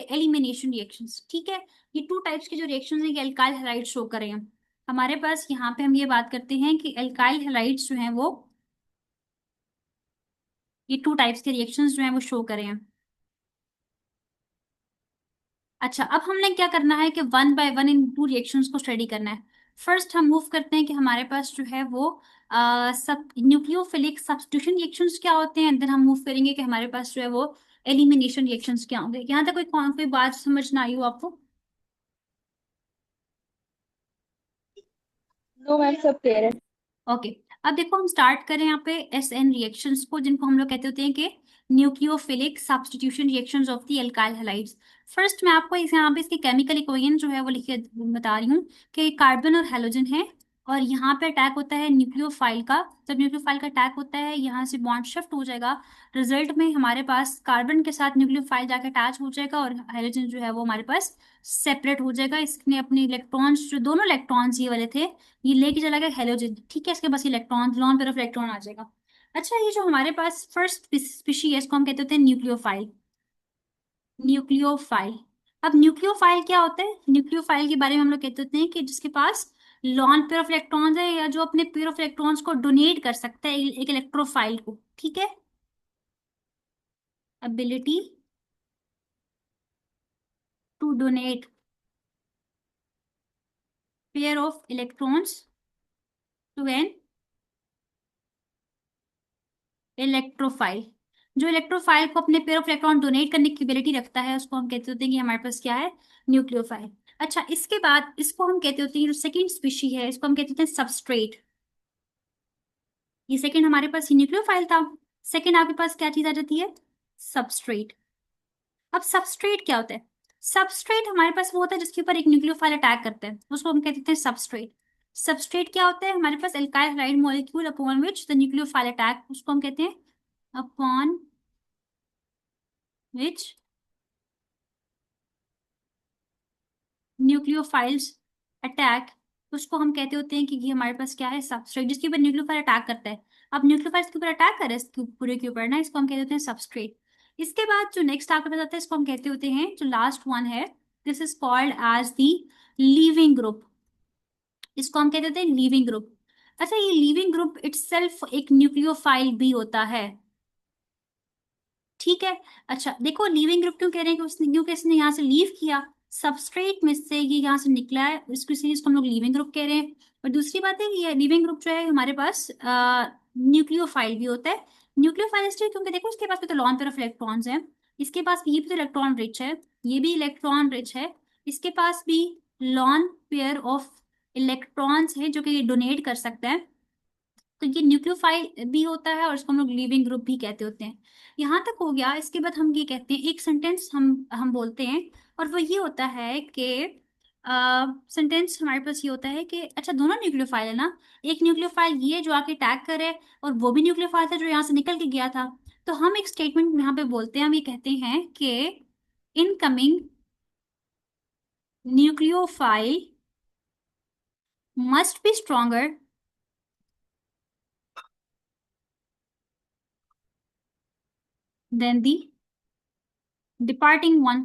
एलिमिनेशन रिएक्शंस। ठीक है। ये टू टाइप्स के जो रिएक्शंस हैं ये अल्काइल हैलाइड शो कर रहे हैं हमारे पास। यहाँ पे हम ये बात करते हैं कि अल्काइल हैलाइड्स जो हैं वो ये टू टाइप्स के रिएक्शंस जो हैं वो शो कर रहे हैं। अच्छा, अब हमने क्या करना है कि one by one in two reactions को स्टडी करना है। फर्स्ट हम मूव करते हैं कि हमारे पास जो है वो सब न्यूक्लियोफिलिक सब्स्टिट्यूशन रिएक्शंस क्या होते हैं, देन हम मूव करेंगे कि हमारे पास जो है वो एलिमिनेशन रिएक्शंस क्या होंगे। यहाँ तक कोई बात समझ ना आई हो आपको? नो मैम, सब क्लियर है। ओके। अब देखो हम स्टार्ट करें यहाँ पे SN रिएक्शंस को, जिनको हम लोग कहते होते हैं कि nucleophilic substitution reactions of the alkyl halides. First मैं आपको यहाँ पे इसकी केमिकल इक्वेशन जो है वो लिख के बता रही हूँ कि कार्बन और हेलोजन है, और यहाँ पे अटैक होता है न्यूक्लियोफाइल का। जब न्यूक्लियोफाइल का अटैक होता है यहाँ से बॉन्ड शिफ्ट हो जाएगा, रिजल्ट में हमारे पास कार्बन के साथ न्यूक्लियोफाइल जाके अटैच हो जाएगा और हाइड्रोजन जो है वो हमारे पास सेपरेट हो जाएगा। इसने अपने इलेक्ट्रॉन्स, जो दोनों इलेक्ट्रॉन्स ये वाले थे, ये लेके चला गया हेलोजन, ठीक है, इसके पास electron, lone pair of electron आ जाएगा। अच्छा, ये जो हमारे पास फर्स्ट स्पीशी है इसको हम कहते होते हैं न्यूक्लियोफाइल। न्यूक्लियोफाइल। अब न्यूक्लियोफाइल क्या होता है? न्यूक्लियोफाइल के बारे में हम लोग कहते होते हैं कि जिसके पास लॉन पेयर ऑफ इलेक्ट्रॉन्स है, या जो अपने पेयर ऑफ इलेक्ट्रॉन्स को डोनेट कर सकता है एक इलेक्ट्रोफाइल को, ठीक है। Ability to donate pair of electrons to an electrophile. जो इलेक्ट्रोफाइल को अपने पेयर ऑफ इलेक्ट्रॉन डोनेट करने की एबिलिटी रखता है उसको हम कहते होते हैं कि हमारे पास क्या है, न्यूक्लियोफाइल। अच्छा, इसके बाद इसको हम कहते होते हैं, जो सेकंड स्पीशी है इसको हम कहते होते हैं सबस्ट्रेट। ये सेकंड हमारे पास ही न्यूक्लियोफाइल था, सेकंड आपके पास क्या चीज आ जाती है, सबस्ट्रेट। अब सबस्ट्रेट क्या होता है? सबस्ट्रेट हमारे पास वो होता है जिसके ऊपर एक न्यूक्लियोफाइल अटैक करता है, उसको हम कहते हैं सबस्ट्रेट। सबस्ट्रेट क्या होता है? हमारे पास alkyl hydride molecule upon which the nucleophile attack, उसको हम कहते हैं अपॉन विच न्यूक्लियोफाइल्स अटैक, उसको हम कहते होते हैं कि ये हमारे पास क्या है, सबस्ट्रेट, जिसके ऊपर न्यूक्लियोफाइल अटैक करता है। अब न्यूक्लियोफाइल्स के ऊपर अटैक करे इसके पूरे के ऊपर ना, इसको हम कहते होते हैं सबस्ट्रेट। इसके बाद जो नेक्स्ट आपके पास आता है इसको हम कहते होते हैं, जो लास्ट वन है, this is called as the leaving group. इसको हम कहते होते हैं लीविंग ग्रुप। अच्छा, ये लीविंग ग्रुप इटसेल्फ एक न्यूक्लियोफाइल भी होता है, ठीक है। अच्छा देखो, लीविंग ग्रुप क्यों कह रहे हैं कि उसने, क्योंकि इसने यहाँ से लीव किया, सबस्ट्रेट में से ये यहाँ से निकला है, इसको इसलिए इसको हम लोग लीविंग ग्रुप कह रहे हैं। और दूसरी बात है कि ये लीविंग ग्रुप जो है हमारे पास न्यूक्लियोफाइल भी होता है। न्यूक्लियोफाइल इसलिए क्योंकि देखो इसके पास भी तो लॉन पेयर ऑफ इलेक्ट्रॉन्स है, इसके पास भी, ये भी तो इलेक्ट्रॉन रिच है, ये भी इलेक्ट्रॉन रिच है, इसके पास भी लॉन पेयर ऑफ इलेक्ट्रॉन्स है जो कि डोनेट कर सकता है। तो ये न्यूक्लियोफाइल भी होता है और इसको हम लोग लिविंग ग्रुप भी कहते होते हैं। यहाँ तक हो गया। इसके बाद हम ये कहते हैं, एक सेंटेंस हम बोलते हैं, और वो ये होता है कि सेंटेंस हमारे पास ये होता है कि अच्छा, दोनों न्यूक्लियोफाइल है ना, एक न्यूक्लियोफाइल ये जो आके अटैक करे, और वो भी न्यूक्लियोफाइल था जो यहाँ से निकल के गया था। तो हम एक स्टेटमेंट यहाँ पे बोलते हैं, हम ये कहते हैं कि incoming nucleophile must be stronger then the departing one.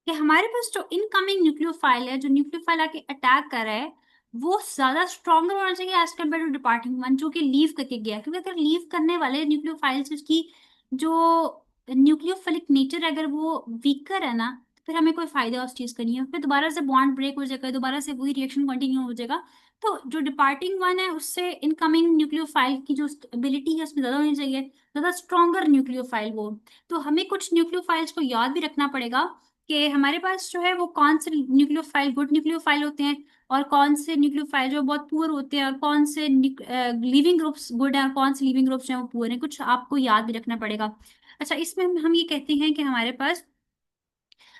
कि हमारे पास जो इनकमिंग न्यूक्लियोफाइल है, जो न्यूक्लियोफाइल आके अटैक कर रहा है, वो ज्यादा स्ट्रॉन्गर होना चाहिए as compare to departing one जो कि लीव करके गया। क्योंकि अगर लीव करने वाले न्यूक्लियोफाइल्स, उसकी जो न्यूक्लियोफिलिक नेचर है, अगर वो वीकर है ना, तो फिर हमें कोई फायदा उस चीज का नहीं है, फिर दोबारा से बॉन्ड ब्रेक हो जाएगा, दोबारा से वही रिएक्शन कंटिन्यू हो जाएगा। तो जो डिपार्टिंग वन है उससे इनकमिंग न्यूक्लियोफाइल की जो एबिलिटी है उसमें ज्यादा होनी चाहिए, ज्यादा स्ट्रॉन्गर न्यूक्लियोफाइल वो। तो हमें कुछ न्यूक्लियोफाइल्स को याद भी रखना पड़ेगा कि हमारे पास जो है वो कौन से न्यूक्लियोफाइल गुड न्यूक्लियोफाइल होते हैं, और कौन से न्यूक्लियोफाइल जो बहुत पुअर होते हैं, और कौन से लिविंग ग्रुप्स गुड हैं और कौन से लिविंग ग्रुप्स हैं वो पुअर हैं, कुछ आपको याद भी रखना पड़ेगा। अच्छा, इसमें हम ये कहते हैं कि हमारे पास,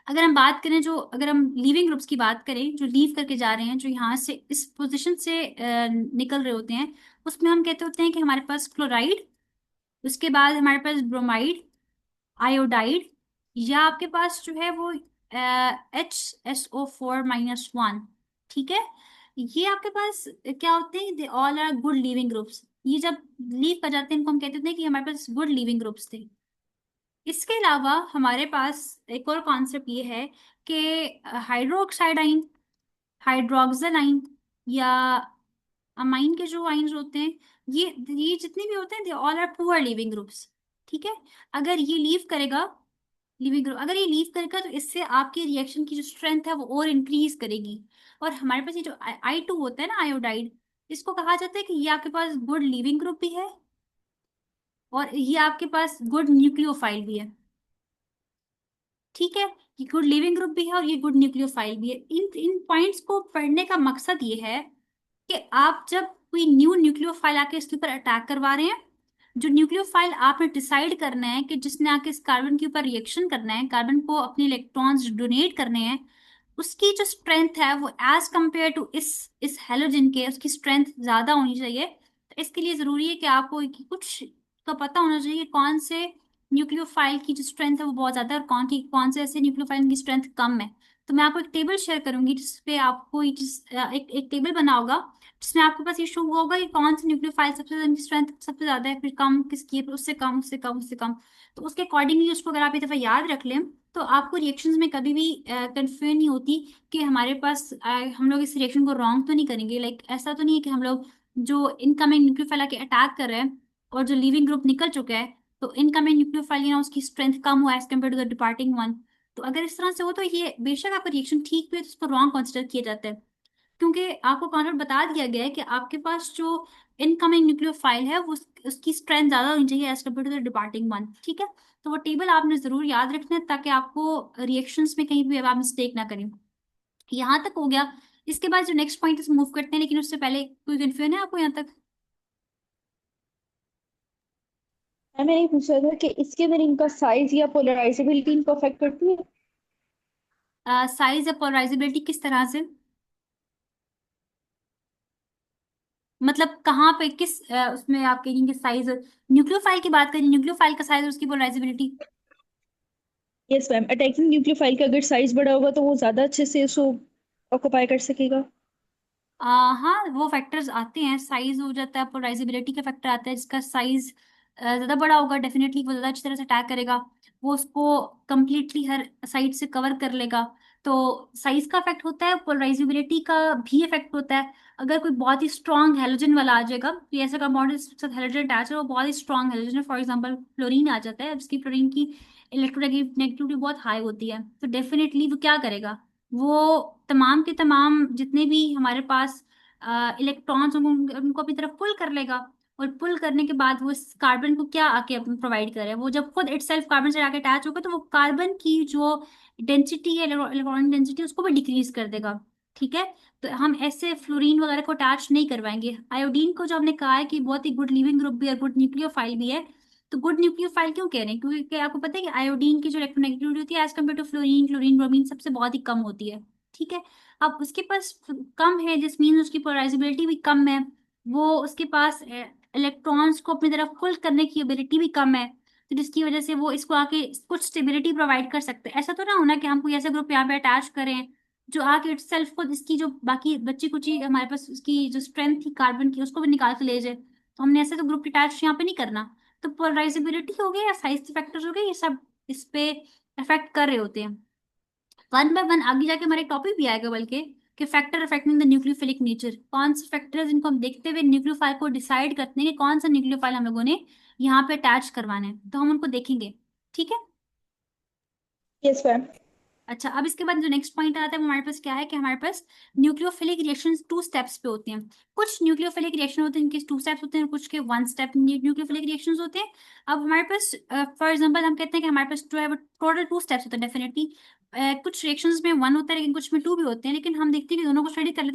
अगर हम बात करें, जो अगर हम लिविंग ग्रुप्स की बात करें जो लीव करके जा रहे हैं, जो यहाँ से इस पोजिशन से निकल रहे होते हैं, उसमें हम कहते होते हैं कि हमारे पास क्लोराइड, उसके बाद हमारे पास ब्रोमाइड, आयोडाइड, या आपके पास जो है वो HSO4-1, ठीक है। ये आपके पास क्या होते हैं, they all are good leaving groups. ये जब लीव कर जाते हैं इनको हम कहते हैं कि हमारे पास गुड लिविंग ग्रुप्स थे। इसके अलावा हमारे पास एक और कॉन्सेप्ट ये है कि हाइड्रोक्साइड आइन, हाइड्रोक्सिल आइन, या अमाइन के जो आइन्स होते हैं, ये जितने भी होते हैं, they all are poor leaving groups, ठीक है। अगर ये लीव करेगा, लिविंग ग्रुप अगर ये लीव करेगा, तो इससे आपके रिएक्शन की जो स्ट्रेंथ है वो और इंक्रीज करेगी। और हमारे पास ये जो I2 होता है ना, आयोडाइड, इसको कहा जाता है कि ये आपके पास गुड लिविंग ग्रुप भी है, और ये आपके पास गुड न्यूक्लियोफाइल भी है, ठीक है। ये गुड लिविंग ग्रुप भी है और ये गुड न्यूक्लियोफाइल भी है। इन इन पॉइंट्स को पढ़ने का मकसद ये है कि आप जब कोई न्यू न्यूक्लियोफाइल आके इसके ऊपर अटैक करवा रहे हैं, जो न्यूक्लियोफाइल आपने डिसाइड करना है कि जिसने आके इस कार्बन के ऊपर रिएक्शन करना है, कार्बन को अपने इलेक्ट्रॉन्स डोनेट करने हैं, उसकी जो स्ट्रेंथ है वो एज कंपेयर टू इस हेलोजन के, उसकी स्ट्रेंथ ज्यादा होनी चाहिए। तो इसके लिए जरूरी है कि आपको कुछ का पता होना चाहिए कि कौन से न्यूक्लियोफाइल की जो स्ट्रेंथ है वो बहुत ज्यादा है और कौन से ऐसे न्यूक्लियोफाइल की स्ट्रेंथ कम है। तो मैं आपको एक टेबल शेयर करूंगी जिसपे आपको एक टेबल बना होगा, जिसमें आपके पास ये शो हुआ होगा कि कौन सी न्यूक्लियोफाइल सबसे ज्यादा स्ट्रेंथ सबसे ज्यादा है, फिर कम किसकी है, फिर उससे कम, उससे कम, उससे कम। तो उसके अकॉर्डिंगली उसको अगर आप ये दफा याद रख लें, तो आपको रिएक्शंस में कभी भी कंफ्यूजन नहीं होती कि हमारे पास हम लोग इस रिएक्शन को रॉन्ग तो नहीं करेंगे। लाइक ऐसा तो नहीं है कि हम लोग जो इनकमिंग न्यूक्लियोफाइल के अटैक कर रहे हैं और जो लिविंग ग्रुप निकल चुका है, तो इनकमिंग न्यूक्लियोफाइल उसकी स्ट्रेंथ कम हुआ as compare to the departing one. तो अगर इस तरह से हो तो ये बेशक आपका रिएक्शन ठीक भी है तो उसको रॉन्ग कंसिडर किया जाता है, क्योंकि आपको कॉन्सेप्ट बता दिया गया है कि आपके पास जो इनकमिंग न्यूक्लियोफाइल है वो उसकी स्ट्रेंथ ज्यादा होनी चाहिए as compare to the departing one. ठीक है, तो वो टेबल आपने जरूर याद रखना है ताकि आपको रिएक्शंस में कहीं भी आप मिस्टेक ना करें। यहाँ तक हो गया। इसके बाद जो नेक्स्ट पॉइंट है मूव करते हैं, लेकिन उससे पहले कोई कंफ्यूजन है आपको यहाँ तक? मैंने ये पूछा था कि इसके अंदर इनका साइज या पोलराइजेबिलिटी इनको अफेक्ट करती है। साइज या पोलराइजेबिलिटी किस तरह से? मतलब कहाँ पे किस उसमें आप कहेंगे साइज? न्यूक्लियोफाइल की बात करें, न्यूक्लियोफाइल का साइज और उसकी polarisability. Yes ma'am, attacking nucleophile का अगर साइज बड़ा होगा तो वो ज्यादा अच्छे से उसको ऑक्युपाई कर सकेगा। हाँ, वो फैक्टर्स आते हैं, साइज हो जाता है, पोलराइजेबिलिटी का फैक्टर आता है, जिसका साइज ज्यादा बड़ा होगा डेफिनेटली वो ज्यादा अच्छी तरह से अटैक करेगा, वो उसको कंप्लीटली हर साइड से कवर कर लेगा। तो साइज का इफेक्ट होता है, पोलराइजेबिलिटी का भी इफेक्ट होता है। अगर कोई बहुत ही स्ट्रॉन्ग हेलोजन वाला आ जाएगा, तो ऐसा कंपाउंड जिसके साथ हेलोजन अटैच है वो बहुत ही स्ट्रॉन्ग हेलोजन है, फॉर एग्जाम्पल फ्लोरीन आ जाता है, जिसकी फ्लोरीन की इलेक्ट्रोनेगेटिविटी बहुत हाई होती है, तो डेफिनेटली वो क्या करेगा, वो तमाम के तमाम जितने भी हमारे पास इलेक्ट्रॉन्स होंगे उनको अपनी तरफ पुल कर लेगा। और पुल करने के बाद वो इस कार्बन को क्या आके प्रोवाइड करे, वो जब खुद इटसेल्फ कार्बन से आके अटैच होगा तो वो कार्बन की जो डेंसिटी है, इलेक्ट्रॉनिक डेंसिटी, उसको भी डिक्रीज कर देगा। ठीक है, तो हम ऐसे फ्लोरीन वगैरह को अटैच नहीं करवाएंगे। आयोडीन को जो हमने कहा है कि बहुत ही गुड लिविंग ग्रुप भी है, गुड न्यूक्लियोफाइल भी है, तो गुड न्यूक्लियोफाइल क्यों कह रहे हैं, क्योंकि आपको पता है कि आयोडीन की जो इलेक्ट्रोनेगेटिविटी होती है as compare to fluorine, chlorine, bromine सबसे बहुत ही कम होती है। ठीक है, अब उसके पास कम है जिस मीन उसकी पोलराइजेबिलिटी भी कम है, वो उसके पास इलेक्ट्रॉन्स को अपनी तरफ पुल करने की एबिलिटी भी कम है, तो जिसकी वजह से वो इसको आके कुछ स्टेबिलिटी प्रोवाइड कर सकते हैं। ऐसा तो ना होना कि हम कोई ऐसा ग्रुप यहाँ पे अटैच करें जो आके इटसेल्फ को इसकी जो बाकी बच्ची कुची हमारे पास उसकी जो स्ट्रेंथ थी कार्बन की उसको भी निकाल के ले जाए, तो हमने ऐसे तो ग्रुप अटैच यहाँ पे नहीं करना। तो पोलराइजेबिलिटी हो गई या साइज फैक्टर्स हो गए, ये सब इस पे इफेक्ट कर रहे होते हैं। वन बाय वन आगे जाके हमारे टॉपिक भी आएगा बल्कि, कि factor affecting the nucleophilic nature, कौन से फैक्टर है जिनको हम देखते हुए न्यूक्लियोफाइल को डिसाइड करते हैं कि कौन सा न्यूक्लियोफाइल हम लोगों ने यहाँ पे अटैच करवाना है, तो हम उनको देखेंगे। ठीक है। Yes ma'am. अच्छा, अब इसके बाद जो नेक्स्ट पॉइंट आता है वो हमारे पास क्या है कि हमारे पास न्यूक्लियोफिलिक रिएक्शंस टू स्टेप्स पे होते हैं। कुछ न्यूक्लियोफिलिक रिएक्शन होते हैं जिनके टू स्टेप्स होते हैं, कुछ के वन स्टेप न्यूक्लियोफिलिक रिएक्शंस होते हैं। अब हमारे पास फॉर एग्जांपल हम कहते हैं कि हमारे पास जो है वो टोटल टू स्टेप्स होते हैं डेफिनेटली। कुछ रिएक्शंस में वन होता है लेकिन कुछ में टू भी होते हैं, लेकिन हम देखते हैं कि दोनों को स्टडी कर लेते हैं।